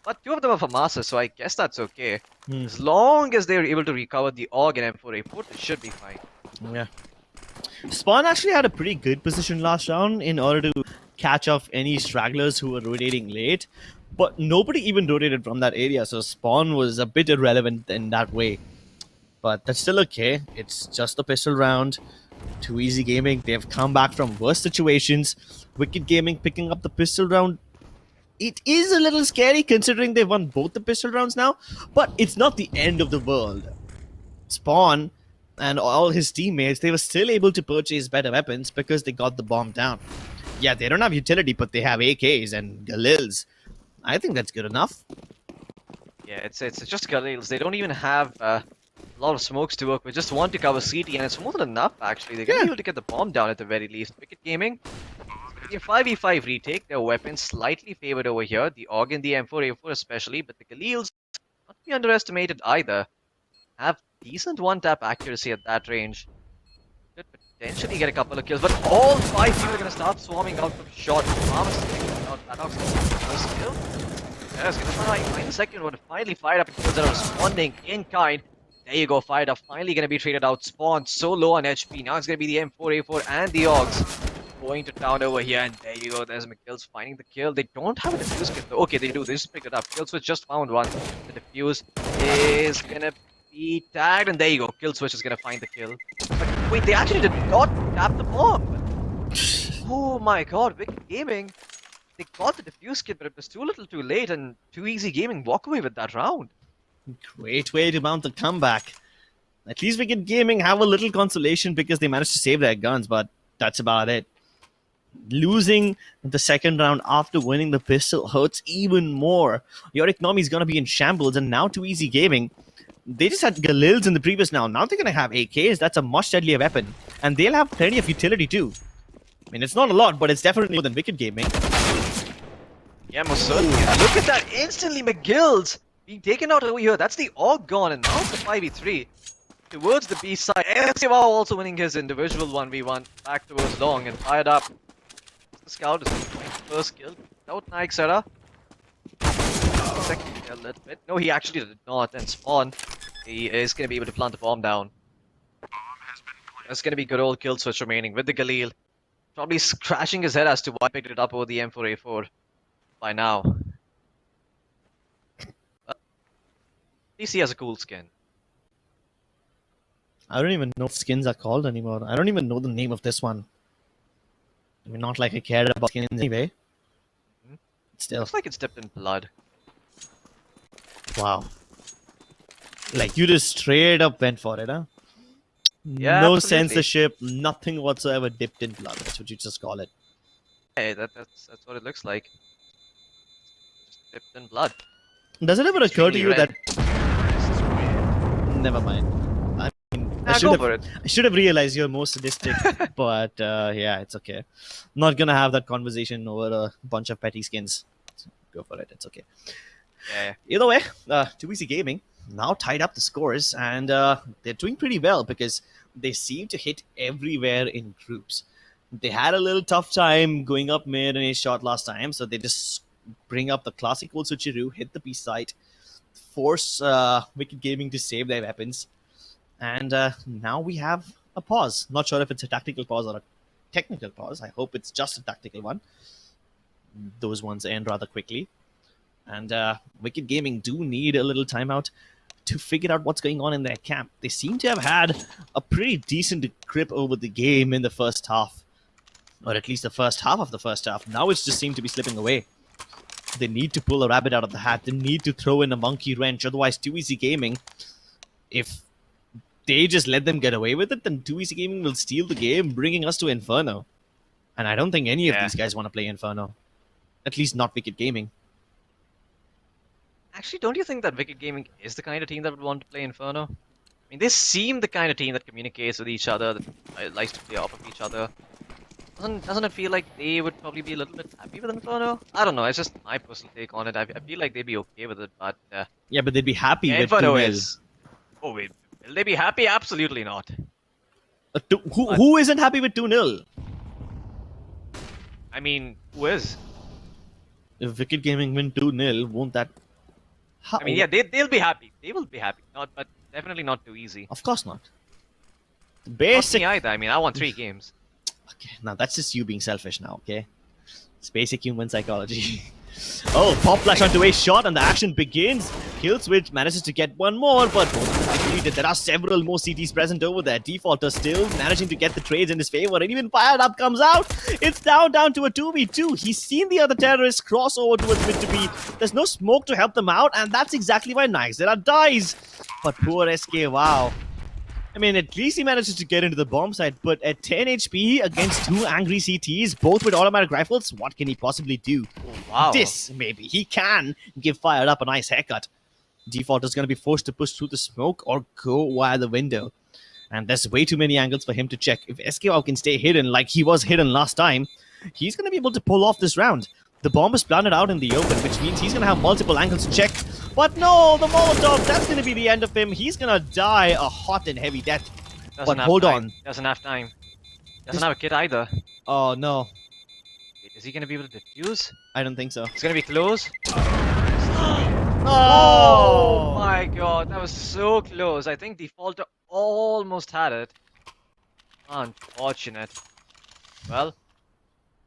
S2: but 2 of them are for Masters, so I guess that's okay. As long as they're able to recover the AUG and M4A4, they should be fine.
S1: Yeah. Spawn actually had a pretty good position last round in order to catch off any stragglers who were rotating late, but nobody even rotated from that area, so Spawn was a bit irrelevant in that way. But that's still okay. It's just a pistol round. 2 Easy Gaming, they've come back from worse situations. Wicked Gaming picking up the pistol round. It is a little scary considering they've won both the pistol rounds now, but it's not the end of the world. Spawn and all his teammates, they were still able to purchase better weapons because they got the bomb down. Yeah, they don't have utility, but they have AKs and Galils. I think that's good enough.
S2: Yeah, it's just Galils. They don't even have a lot of smokes to work with. Just one to cover CT, and it's more than enough, actually. They're going to be able to get the bomb down at the very least. Wicked Gaming, a 5v5 retake. Their weapons slightly favored over here. The AUG and the M4A4 especially, but the Galils, not to be underestimated either, have decent one-tap accuracy at that range. Could potentially get a couple of kills, but all 5 people are going to start swarming out from shot. Farmer's taking out Paddock's first kill. Yeah, it's going to find the second one. Finally fired up and kills that are responding in kind. There you go, fired up. Finally going to be traded out. Spawn so low on HP. Now it's going to be the M4A4 and the AUGs going to town over here. And there you go. There's McGill's finding the kill. They don't have a defuse kit though. Okay, they do. They just picked it up. Killswitch just found one. The defuse is going to be tagged. And there you go. Killswitch is going to find the kill. But wait, they actually did not tap the bomb. Oh my god, Wicked Gaming. They got the defuse kit, but it was too little too late. And 2 Easy Gaming walk away with that round.
S1: Great way to mount the comeback. At least Wicked Gaming have a little consolation because they managed to save their guns, but that's about it. Losing the second round after winning the pistol hurts even more. Your economy is going to be in shambles, and now 2 Easy Gaming, they just had Galils in the previous round. Now they're going to have AKs. That's a much deadlier weapon, and they'll have plenty of utility too. I mean, it's not a lot, but it's definitely more than Wicked Gaming.
S2: Yeah, most certainly. Look at that! Instantly, McGill's being taken out over here. That's the AUG gone, and now it's a 5v3 towards the B side. SCV also winning his individual 1v1 back towards long and fired up. The scout is going for first kill without Naixera. Second kill a little bit. No, he actually did not. And Spawn, he is going to be able to plant the bomb down. That's gonna be good old kill switch remaining with the Galil. Probably scratching his head as to why he picked it up over the M4A4 by now. At least he has a cool skin.
S1: I don't even know what skins are called anymore. I don't even know the name of this one. I mean, not like I cared about skins anyway.
S2: Mhm.
S1: Still,
S2: Looks like it's dipped in blood.
S1: wow. Like, you just straight up went for it, huh?
S2: Yeah,
S1: No
S2: absolutely.
S1: censorship, nothing whatsoever, dipped in blood. That's what you just call it.
S2: Hey, that's what it looks like. Just dipped in blood.
S1: Does it ever occur to
S2: Extremely
S1: you that...
S2: red.
S1: Never mind. I mean,
S2: Nah, go for it.
S1: I should have realized you're more sadistic, but yeah, it's okay. Not gonna have that conversation over a bunch of petty skins. So go for it. It's okay.
S2: Yeah.
S1: Either way, 2EC Gaming now tied up the scores, and they're doing pretty well because they seem to hit everywhere in groups. They had a little tough time going up mid in a shot last time, so they just bring up the classic old switcheroo, hit the B site, force Wicked Gaming to save their weapons, and now we have a pause. Not sure if it's a tactical pause or a technical pause. I hope it's just a tactical one. Those ones end rather quickly. And Wicked Gaming do need a little timeout to figure out what's going on in their camp. They seem to have had a pretty decent grip over the game in the first half, or at least the first half of the first half. Now it's just seemed to be slipping away. They need to pull a rabbit out of the hat. They need to throw in a monkey wrench. Otherwise, 2EC Gaming, if they just let them get away with it, then 2EC Gaming will steal the game, bringing us to Inferno. And I don't think any of
S2: Yeah.
S1: these guys want to play Inferno. At least not Wicked Gaming.
S2: Actually, don't you think that Wicked Gaming is the kind of team that would want to play Inferno? I mean, they seem the kind of team that communicates with each other, that likes to play off of each other. Doesn't it feel like they would probably be a little bit happy with Inferno? I don't know. It's just my personal take on it. I feel like they'd be okay with it, but
S1: Yeah, but they'd be happy
S2: yeah,
S1: with
S2: Inferno
S1: 2-0.
S2: is. Oh wait, will they be happy? Absolutely not.
S1: Who isn't happy with 2-0?
S2: I mean, who is?
S1: If Wicked Gaming win 2-0, won't that... How?
S2: I mean, yeah, they'll be happy. They will be happy. Not, but definitely not too easy.
S1: Of course not.
S2: Not
S1: Basic...
S2: me either. I mean, I won 3 games.
S1: Okay, now that's just you being selfish now, okay? It's basic human psychology. Oh, pop flash onto a shot and the action begins. Kill switch manages to get one more, but deleted. There are several more CTs present over there. Defaulter still managing to get the trades in his favor, and even fired up comes out. It's down to a 2v2. He's seen the other terrorists cross over towards mid to B. There's no smoke to help them out, and that's exactly why Nixera dies. But poor SK, wow. I mean, at least he manages to get into the bomb site, but at 10 HP against 2 angry CTs, both with automatic rifles, what can he possibly do?
S2: Wow.
S1: This, maybe. He can give Fired Up a nice haircut. Default is going to be forced to push through the smoke or go via the window. And there's way too many angles for him to check. If SKO can stay hidden like he was hidden last time, he's going to be able to pull off this round. The bomb is planted out in the open, which means he's going to have multiple angles to check. But no, the Molotov, that's going to be the end of him. He's going to die a hot and heavy death.
S2: Doesn't
S1: But
S2: have
S1: hold
S2: time.
S1: on.
S2: Doesn't have time. Doesn't have a kit either.
S1: Oh, no.
S2: Wait, is he gonna be able to defuse?
S1: I don't think so.
S2: It's gonna be close.
S1: Oh!
S2: Oh my god, that was so close. I think Defaulter almost had it. Unfortunate. Well,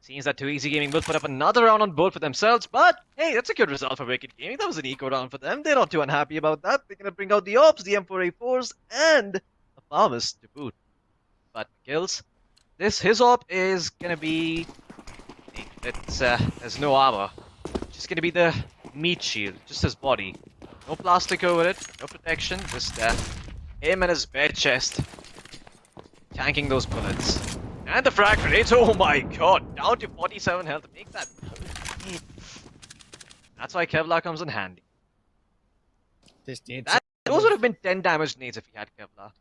S2: seems that 2EC Gaming will put up another round on board for themselves, but hey, that's a good result for Wicked Gaming. That was an eco round for them. They're not too unhappy about that. They're gonna bring out the ops, the M4A4s, and the farmers to boot. But kills. His op is gonna be. There's no armor. Just gonna be the meat shield, just his body. No plastic over it, no protection, just him and his bare chest. Tanking those bullets. And the frag grenades, oh my god, down to 47 health. Make that. That's why Kevlar comes in handy. Those would have been 10 damage nades if he had Kevlar.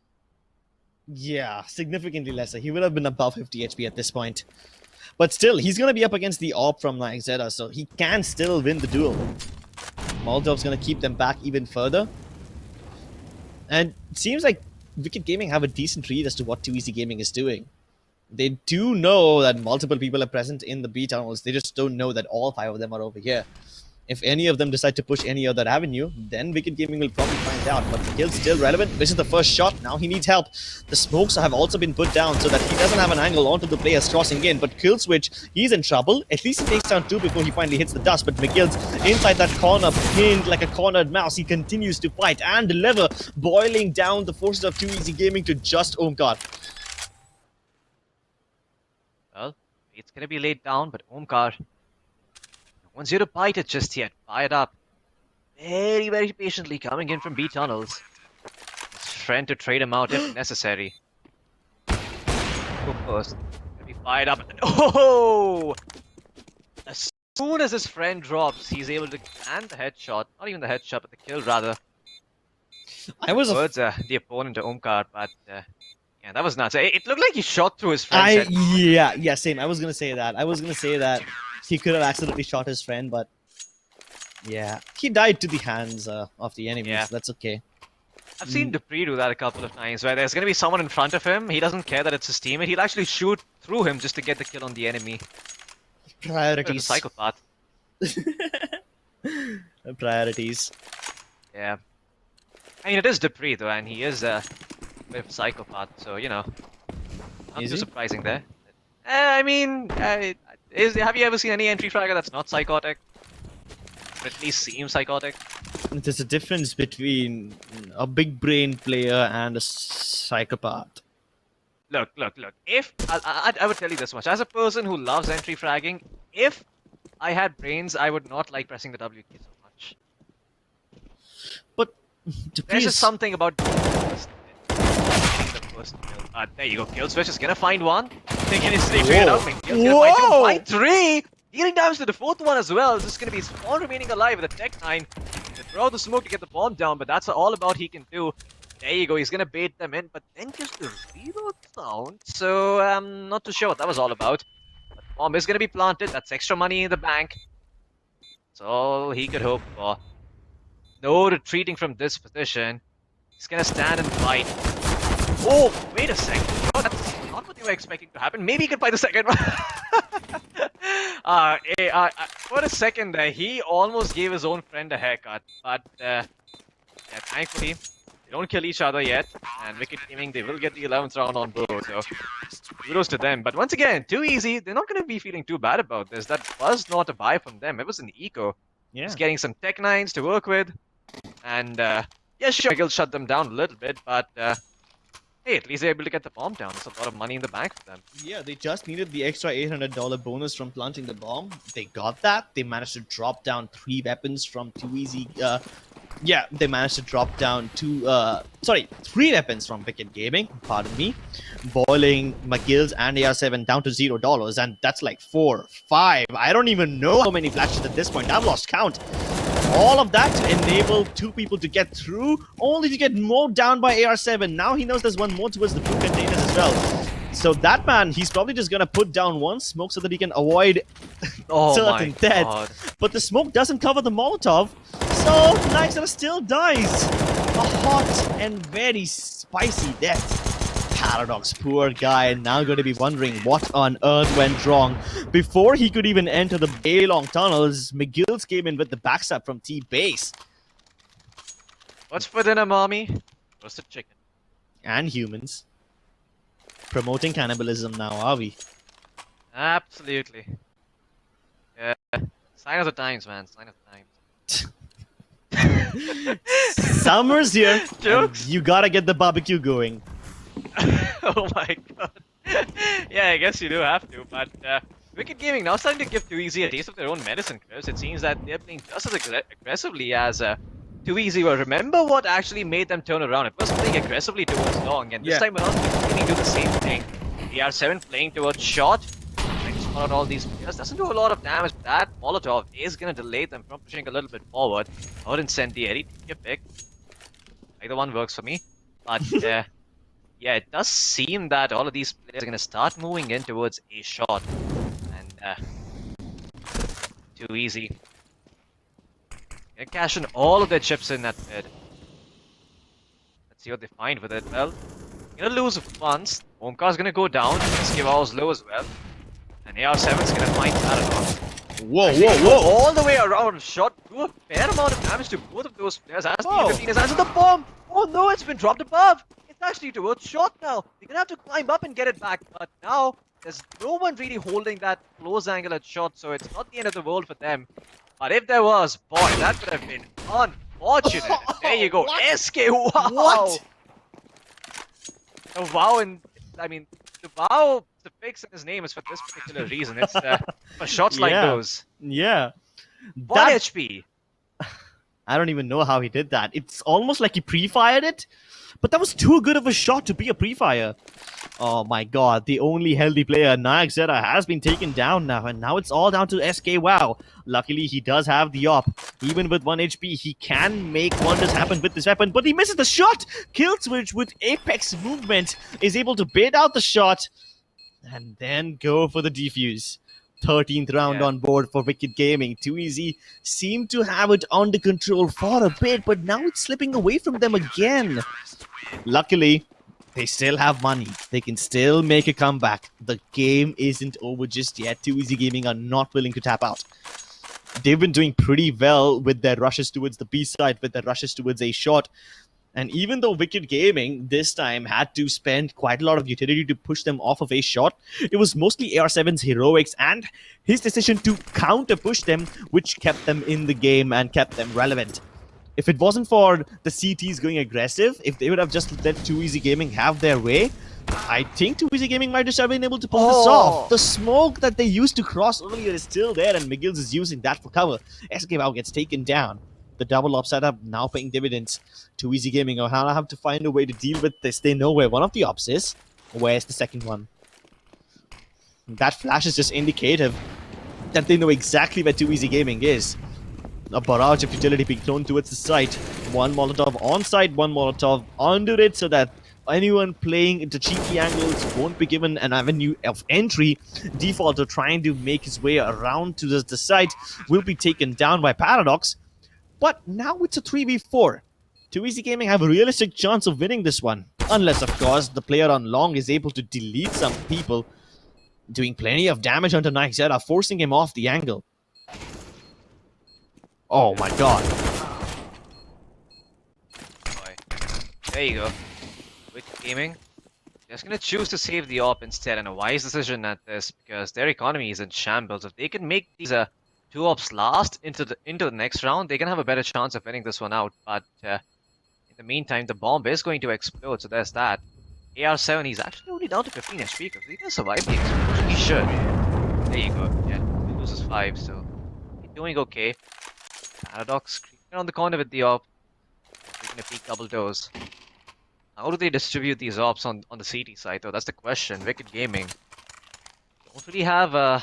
S1: Yeah, significantly lesser. He would have been above 50 HP at this point. But still, he's going to be up against the AWP from Nixera, so he can still win the duel. Molotov's going to keep them back even further. And it seems like Wicked Gaming have a decent read as to what 2EC Gaming is doing. They do know that multiple people are present in the B tunnels. They just don't know that all 5 of them are over here. If any of them decide to push any other avenue, then Wicked Gaming will probably find out. But the kill's still relevant. This is the first shot. Now he needs help. The smokes have also been put down so that he doesn't have an angle onto the players crossing in. But Kill Switch, he's in trouble. At least he takes down 2 before he finally hits the dust. But McGill's inside that corner, pinned like a cornered mouse. He continues to fight and deliver, boiling down the forces of 2EZ Gaming to just Omkar.
S2: Well, it's gonna be laid down, but Omkar wants you to bite it just yet. Fired up. Very, very patiently coming in from B tunnels. His friend to trade him out if necessary. Go first. Gonna be fired up. Oh! As soon as his friend drops, he's able to land the headshot. Not even the headshot, but the kill rather.
S1: I was
S2: Towards the opponent to Omkar, but yeah, that was nuts. It looked like he shot through his friend's head.
S1: Yeah, same. I was gonna say that. He could have accidentally shot his friend, but yeah, he died to the hands of the enemies.
S2: Yeah.
S1: That's okay.
S2: I've seen Dupree do that a couple of times, where there's gonna be someone in front of him. He doesn't care that it's his teammate. He'll actually shoot through him just to get the kill on the enemy. Bit of a
S1: Priorities.
S2: psychopath.
S1: Priorities.
S2: Yeah. I mean, it is Dupree though, and he is a bit of a psychopath. So you know, not
S1: Is
S2: too
S1: he?
S2: surprising there. I mean, have you ever seen any entry fragger that's not psychotic? Or at least seems psychotic?
S1: There's a difference between a big brain player and a psychopath.
S2: Look. If I would tell you this much, as a person who loves entry fragging, if I had brains, I would not like pressing the W key so much.
S1: But
S2: There's just something about getting the first kill. There you go. Kill Switch is gonna find one. Thinking it's figured it out. McGill's gonna find two. Find 3. Dealing damage to the 4th one as well. This is gonna be Spawn remaining alive with a Tech 9. They throw the smoke to get the bomb down, but that's all about he can do. There you go. He's gonna bait them in, but then just the reload sound. So I'm not too sure what that was all about. But the bomb is gonna be planted. That's extra money in the bank. That's all he could hope for. No retreating from this position. He's gonna stand and fight. Oh, wait a second. Oh, that's not what you were expecting to happen. Maybe he could fight the second one. For a second there, he almost gave his own friend a haircut. But, yeah, thankfully, they don't kill each other yet. And Wicked Gaming, they will get the 11th round on board. So, kudos to them. But once again, 2EZ, they're not going to be feeling too bad about this. That was not a buy from them. It was an eco.
S1: Yeah.
S2: Just getting some Tech 9s to work with. And, yeah, sure, he'll shut them down a little bit. But, hey, at least they're able to get the bomb down. There's a lot of money in the bank for them.
S1: Yeah, they just needed the extra $800 bonus from planting the bomb. They got that. They managed to drop down 3 weapons from 2EZ. Yeah, they managed to drop down 3 weapons from Wicked Gaming. Pardon me. Boiling McGill's and AR7 down to $0. And that's like 4, 5. I don't even know how many flashes at this point. I've lost count. All of that to enable 2 people to get through, only to get mowed down by AR7. Now he knows there's one more towards the blue containers as well. So that man, he's probably just gonna put down one smoke so that he can avoid certain death. But the smoke doesn't cover the Molotov, so Nixon still dies. A hot and very spicy death. Paradox, poor guy, now going to be wondering what on earth went wrong. Before he could even enter the Bay Long tunnels, McGill's came in with the backstab from T-Base.
S2: What's for dinner, mommy? Roasted chicken.
S1: And humans. Promoting cannibalism now, are we?
S2: Absolutely. Yeah. Sign of the times, man. Sign of the times.
S1: Summer's here.
S2: Jokes.
S1: You gotta get the barbecue going.
S2: Oh my god. Yeah, I guess you do have to, but Wicked Gaming now starting to give 2EZ a taste of their own medicine, Chris. It seems that they're playing just as aggressively as 2EZ were. Remember what actually made them turn around? It was playing aggressively towards long, and this time around, Wicked Gaming do the same thing. The R7 playing towards short, trying to spot out all these players. Doesn't do a lot of damage, but that Molotov is going to delay them from pushing a little bit forward. Or incendiary, take your pick. Either one works for me. But, yeah, it does seem that all of these players are going to start moving in towards a shot. And, 2EZ. Gonna cash in all of their chips in that bid. Let's see what they find with it. Well, gonna lose once. Omkar's gonna go down. Skivaw's low as well. And AR7's gonna find Paradox.
S1: Whoa,
S2: Actually,
S1: whoa,
S2: he goes
S1: whoa!
S2: all the way around. Shot do a fair amount of damage to both of those players. As
S1: Whoa.
S2: T15 is answered the bomb. Oh no, it's been dropped above. It's actually towards shot now. They're gonna have to climb up and get it back. But now there's no one really holding that close angle at shot, so it's not the end of the world for them. But if there was, boy, that would have been unfortunate. There you go,
S1: What?
S2: SK. Wow.
S1: What?
S2: The wow, and I mean the wow suffix in his name is for this particular reason. It's for shots like
S1: Yeah.
S2: those.
S1: Yeah.
S2: 1 HP.
S1: I don't even know how he did that. It's almost like he pre-fired it, but that was too good of a shot to be a pre-fire. Oh my god, the only healthy player, Nayak Zera, has been taken down now, and now it's all down to SK Wow. Luckily, he does have the op. Even with 1 HP, he can make wonders happen with this weapon, but he misses the shot! Kill Switch with Apex movement is able to bait out the shot, and then go for the defuse. 13th round
S2: Yeah.
S1: on board for Wicked Gaming. Too Easy seemed to have it under control for a bit, but now it's slipping away from them again. Luckily, they still have money. They can still make a comeback. The game isn't over just yet. Too Easy Gaming are not willing to tap out. They've been doing pretty well with their rushes towards the B side, with their rushes towards A short. And even though Wicked Gaming this time had to spend quite a lot of utility to push them off of A shot, it was mostly AR7's heroics and his decision to counter push them, which kept them in the game and kept them relevant. If it wasn't for the CTs going aggressive, if they would have just let Too Easy Gaming have their way, I think Too Easy Gaming might just have been able to pull this off. The smoke that they used to cross earlier is still there, and McGills is using that for cover. SK Wow gets taken down. The double op setup now paying dividends. Too Easy Gaming will have to find a way to deal with this. They know where one of the ops is. Where's the second one? That flash is just indicative that they know exactly where Too Easy Gaming is. A barrage of utility being thrown towards the site. One Molotov on site, one Molotov under it, so that anyone playing into cheeky angles won't be given an avenue of entry. Defaulter trying to make his way around to the site will be taken down by Paradox. But now it's a 3v4. Too Easy Gaming have a realistic chance of winning this one. Unless, of course, the player on long is able to delete some people, doing plenty of damage onto Nike Zera, forcing him off the angle. Oh my god.
S2: Boy. There you go. Wicked Gaming. Just gonna choose to save the op instead, and a wise decision at this because their economy is in shambles. If they can make these two ops last into the next round, they can have a better chance of winning this one out. But in the meantime, the bomb is going to explode, so there's that. AR7, he's actually only down to 15 HP because he's gonna survive the explosion. He should. There you go. Yeah, he loses 5, so he's doing okay. Paradox creeping around the corner with the op. Taking a peek double doors. How do they distribute these ops on the CT side though? That's the question. Wicked Gaming don't really have a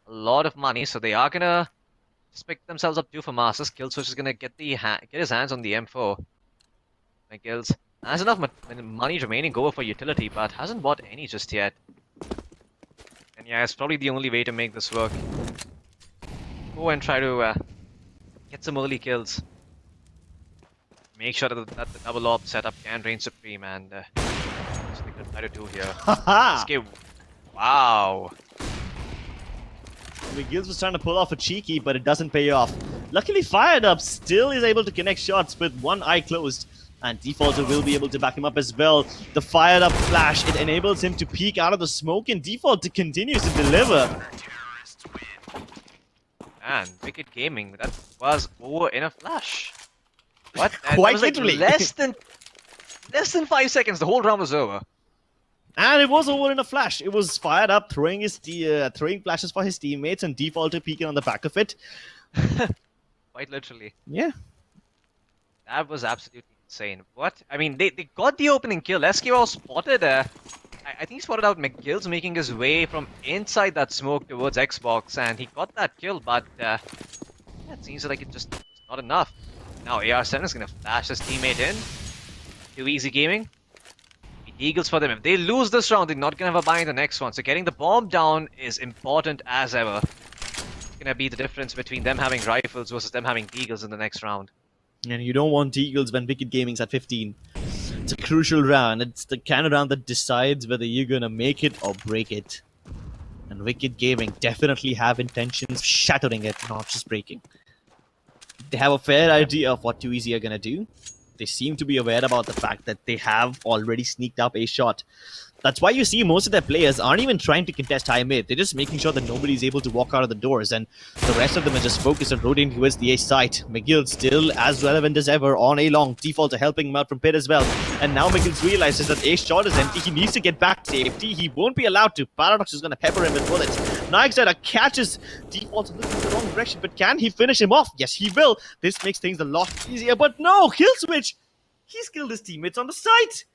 S2: lot of money, so they are gonna just pick themselves up 2 for Masters. Killswitch is gonna get his hands on the M4. McGills has enough money remaining over for utility, but hasn't bought any just yet. And yeah, it's probably the only way to make this work. Go and try to get some early kills. Make sure that the double op setup can reign supreme, and that's what they're gonna try to do here.
S1: Haha!
S2: Wow.
S1: McGills was trying to pull off a cheeky, but it doesn't pay off. Luckily, Fired Up still is able to connect shots with one eye closed, and Defaulter will be able to back him up as well. The Fired Up flash, it enables him to peek out of the smoke, and Defaulter continues to deliver.
S2: And Wicked Gaming, that was over in a flash. What? And
S1: Quite
S2: that was like
S1: literally.
S2: less than 5 seconds. The whole round was over.
S1: And it was over in a flash. It was Fired Up throwing throwing flashes for his teammates, and Defaulter peeking on the back of it.
S2: Quite literally.
S1: Yeah.
S2: That was absolutely insane. What? I mean, they got the opening kill. SKO spotted. I think he spotted out McGills making his way from inside that smoke towards Xbox, and he got that kill. But yeah, it seems like it's just not enough. Now AR7 is gonna flash his teammate in. Too Easy Gaming. Eagles for them. If they lose this round, they're not gonna have a buy in the next one. So getting the bomb down is important as ever. It's gonna be the difference between them having rifles versus them having Deagles in the next round.
S1: And you don't want Eagles when Wicked Gaming's at 15. It's a crucial round. It's the kind of round that decides whether you're gonna make it or break it. And Wicked Gaming definitely have intentions of shattering it, not just breaking. They have a fair idea of what Too Easy are gonna do. They seem to be aware about the fact that they have already sneaked up a shot. That's why you see most of their players aren't even trying to contest high mid. They're just making sure that nobody's able to walk out of the doors, and the rest of them are just focused on rotating towards the A site. McGill still as relevant as ever on A long. Default are helping him out from pit as well. And now McGill realizes that A shot is empty. He needs to get back to safety. He won't be allowed to. Paradox is going to pepper him with bullets. Nightshade catches Default looking in the wrong direction, but can he finish him off? Yes, he will. This makes things a lot easier, but no! Kill switch! He's killed his teammates on the site!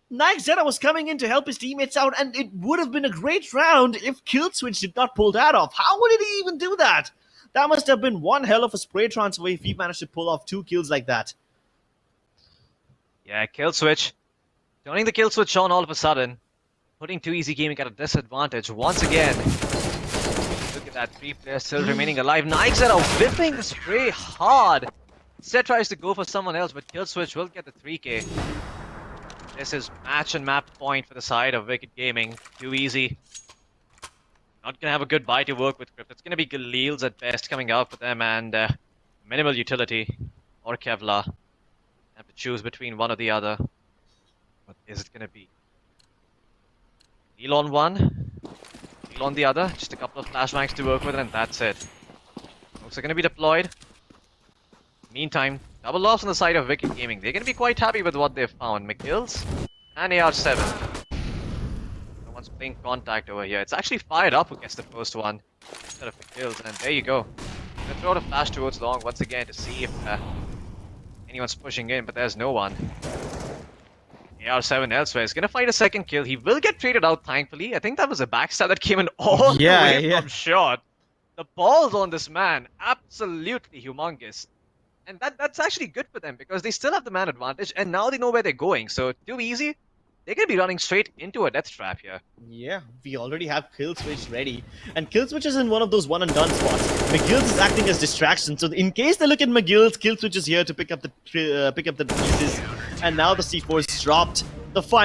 S1: Nightshade was coming in to help his teammates out, and it would have been a great round if Killswitch did not pull that off. How would he even do that? That must have been one hell of a spray transfer if he managed to pull off 2 kills like that.
S2: Yeah, kill switch. Turning the kill switch on all of a sudden. Putting Too Easy Gaming at a disadvantage once again. Look at that, 3 players still remaining alive. Nightshade are whipping the spray hard. Instead tries to go for someone else, but kill switch will get the 3k. This is match and map point for the side of Wicked Gaming. Too Easy. Not gonna have a good buy to work with Crypt. It's gonna be Galil's at best coming out for them, and minimal utility or Kevlar. Have to choose between one or the other. What is it gonna be? Heal on one, heal on the other. Just a couple of flashbangs to work with, and that's it. Smokes are gonna be deployed. Meantime, double loss on the side of Wicked Gaming. They're going to be quite happy with what they've found. McGill's and AR7. No one's playing contact over here. It's actually fired up who gets the first one instead of McGill's. And there you go. Gonna throw out a flash towards long once again to see if anyone's pushing in, but there's no one. AR7 elsewhere is going to find a second kill. He will get traded out, thankfully. I think that was a backstab that came in all the way from short. The balls on this man, absolutely humongous. And that's actually good for them because they still have the man advantage and now they know where they're going. So, Too Easy, they're going to be running straight into a death trap here.
S1: Yeah, we already have Killswitch ready. And Killswitch is in one of those one and done spots. McGill's is acting as distraction. So in case they look at McGill's, Killswitch is here to pick up the pieces. And now the C4 is dropped. The final